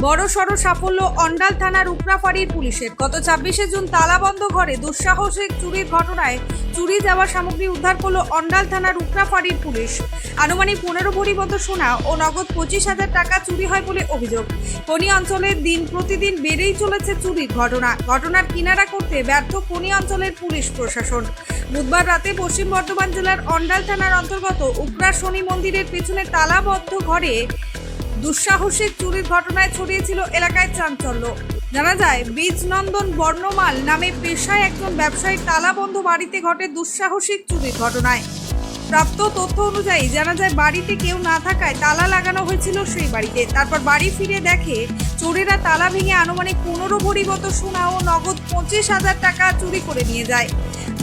বড়সড় সাফল্য অন্ডাল থানার উপরাফাড়ির পুলিশের। গত ২৬শে জুন তালাবন্ধ ঘরে দুঃসাহসিক চুরির ঘটনায় চুরি যাওয়া সামগ্রী উদ্ধার করল অন্ডাল থানার উপরাফাড়ির পুলিশ। আনুমানিক ১৫ ভরি মতো সোনা ও নগদ ২৫,০০০ টাকা চুরি হয় বলে অভিযোগ। খনি অঞ্চলে দিন প্রতিদিন বেড়েই চলেছে চুরির ঘটনার কিনারা করতে ব্যর্থ খনি অঞ্চলের পুলিশ প্রশাসন। বুধবার রাতে পশ্চিম বর্ধমান জেলার অন্ডাল থানার অন্তর্গত উকরা শনি মন্দিরের পেছনে তালাবদ্ধ ঘরে দুঃসাহসিক চুরির ঘটনায় ছড়িয়েছিল এলাকায় চাঞ্চল্য। জানা যায়, বীজনন্দন বর্ণমাল নামে পেশায় একজন ব্যবসায়ীর তালাবন্ধ বাড়িতে ঘটে দুঃসাহসিক চুরির ঘটনায়। প্রাপ্ত তথ্য অনুযায়ী জানা যায়, বাড়িতে কেউ না থাকায় তালা লাগানো হয়েছিল সেই বাড়িতে। তারপর বাড়ি ফিরে দেখে চোরেরা তালা ভেঙে আনুমানিক ১৫ ভরি মতো সোনা ও নগদ ২৫,০০০ টাকা চুরি করে নিয়ে যায়।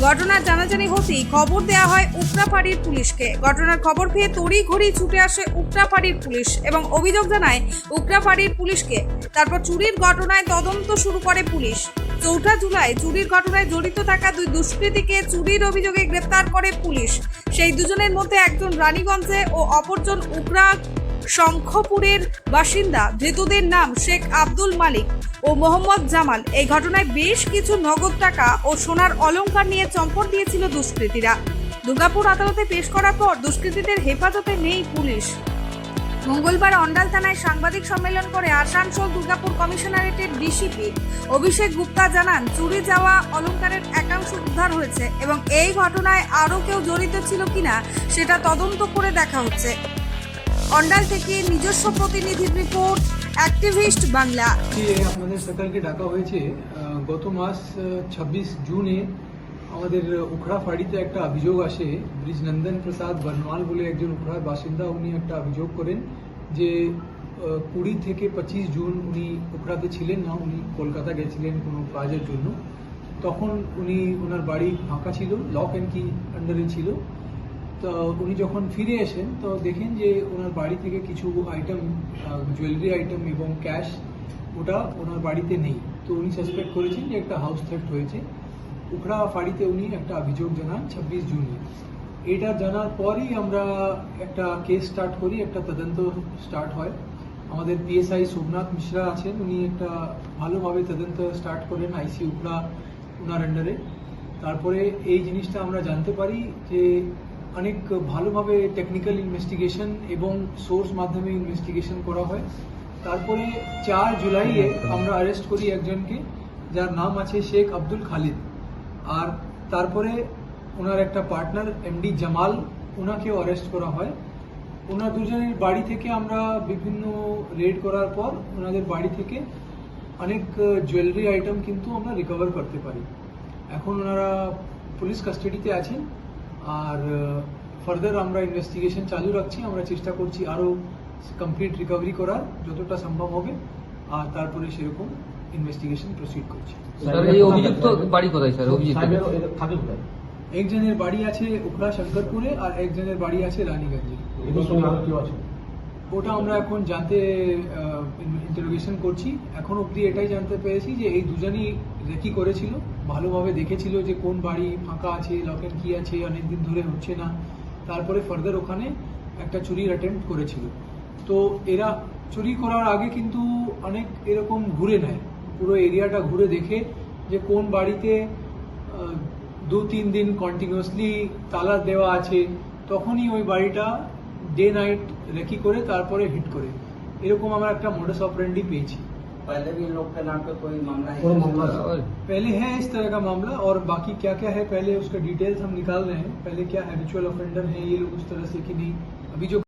ঘটনার জানাজানি হতেই খবর দেওয়া হয় উপরাফাড়ির পুলিশকে। ঘটনার খবর পেয়ে তড়িঘড়ি ছুটে আসে উপরাফাড়ির পুলিশ এবং অভিযোগ জানায় উপরাফাড়ির পুলিশকে। তারপর চুরির ঘটনায় তদন্ত শুরু করে পুলিশ। ৪ঠা জুলাই চুরির ঘটনায় জড়িত থাকা দুই দুষ্কৃতীকে চুরির অভিযোগে গ্রেপ্তার করে পুলিশ। সেই দুজনের মধ্যে একজন রানীগঞ্জে ও অপরজন উকরা শঙ্খপুরের বাসিন্দা। ধৃতদের নাম শেখ আব্দুল মালিক ও মোহাম্মদ জামাল। এই ঘটনায় বেশ কিছু নগদ টাকা ও সোনার অলংকার নিয়ে চম্পট দিয়েছিল দুষ্কৃতীরা। দুর্গাপুর আদালতে পেশ করার পর দুষ্কৃতীদের হেফাজতে নেই পুলিশ। মঙ্গলবার অন্ডাল থানায় সাংবাদিক সম্মেলন করে আসানসোল দুর্গাপুর কমিশনারেটের ডিসিপি অভিষেক গুপ্তা জানান, চুরি যাওয়া অলংকারের একাংশ উদ্ধার হয়েছে এবং এই ঘটনায় আরও কেউ জড়িত ছিল কিনা সেটা তদন্ত করে দেখা হচ্ছে। অন্ডাল থেকে নিজস্ব প্রতিনিধির রিপোর্ট, অ্যাক্টিভিস্ট বাংলা। আমাদের সকলকে ডাকা হয়েছে। গত মাস ২৬ জুনে আমাদের উখড়াফাড়িতে একটা অভিযোগ আসে। ব্রিজনন্দন প্রসাদ বর্ণমাল বলে একজন উখড়ার বাসিন্দা, উনি একটা অভিযোগ করেন যে ২০ থেকে ২৫ জুন উনি উখড়াতে ছিলেন না, উনি কলকাতা গেছিলেন কোনো কাজের জন্য। তখন ওনার বাড়ি ফাঁকা ছিল, লক অ্যান্ড কি আন্ডারে ছিল। তো উনি যখন ফিরে আসেন তো দেখেন যে ওনার বাড়ি থেকে কিছু আইটেম, জুয়েলারি আইটেম এবং ক্যাশ, ওটা ওনার বাড়িতে নেই। তো উনি সাসপেক্ট করেছেন যে একটা হাউস থেফট হয়েছে। উখড়াফাড়িতে উনি একটা অভিযোগ জানান ২৬ জুনে। এটা জানার পরই আমরা একটা কেস স্টার্ট করি, একটা তদন্ত স্টার্ট হয়। আমাদের পিএসআই সোমনাথ মিশ্রা আছেন, উনি একটা ভালোভাবে তদন্ত স্টার্ট করেন আইসি উখড়া ওনার আন্ডারে। তারপরে এই জিনিসটা আমরা জানতে পারি যে অনেক ভালোভাবে টেকনিক্যাল ইনভেস্টিগেশন এবং সোর্স মাধ্যমে ইনভেস্টিগেশন করা হয়। তারপরে ৪ জুলাইয়ে আমরা অ্যারেস্ট করি একজনকে, যার নাম আছে শেখ আব্দুল খালিদ। আর তারপরে ওনার একটা পার্টনার এমডি জামাল, ওনাকেও অ্যারেস্ট করা হয়। ওনার দুজনের বাড়ি থেকে আমরা বিভিন্ন রেড করার পর ওনাদের বাড়ি থেকে অনেক জুয়েলারি আইটেম কিন্তু আমরা রিকভার করতে পারি। এখন ওনারা পুলিশ কাস্টাডিতে আছেন আর ফার্দার আমরা ইনভেস্টিগেশন চালু রাখছি। আমরা চেষ্টা করছি আরও কমপ্লিট রিকভারি করার যতটা সম্ভব হবে, আর তারপরে সেরকম ইনভেস্টিগেশন প্রসিড করছি। একজনের বাড়ি আছে উকড়া শঙ্করপুরে আর একজনের বাড়ি আছে রানীগঞ্জে। ওটা আমরা এখন জানতে ইন্টারোগেশন করছি। এখন অবধি এটাই জানতে পেরেছি যে এই দুজনই রেকি করেছিল, ভালোভাবে দেখেছিল যে কোন বাড়ি ফাঁকা আছে, লক অ্যান্ড কি আছে, অনেকদিন ধরে হচ্ছে না। তারপরে ফার্দার ওখানে একটা চুরির অ্যাটেম্প্ট করেছিল। তো এরা চুরি করার আগে কিন্তু অনেক এরকম ঘুরে নেয়, পুরো এরিয়াটা ঘুরে দেখে যে কোন বাড়িতে ২-৩ দিন কন্টিনিউয়াসলি তালা দেওয়া আছে, তখনই ওই বাড়িটা डे नाइट रेकी करे तारपरे हिट करे। एरकम আমরা একটা मोडस ऑपरेंडी पेয়েছি। पहले भी लोग के नाम पे कोई मामला है? पहले है इस तरह का मामला, और बाकी क्या क्या है पहले उसका डिटेल्स हम निकाल रहे हैं। पहले क्या हैबिचुअल ऑफेंडर है ये लोग उस तरह से कि नहीं, अभी जो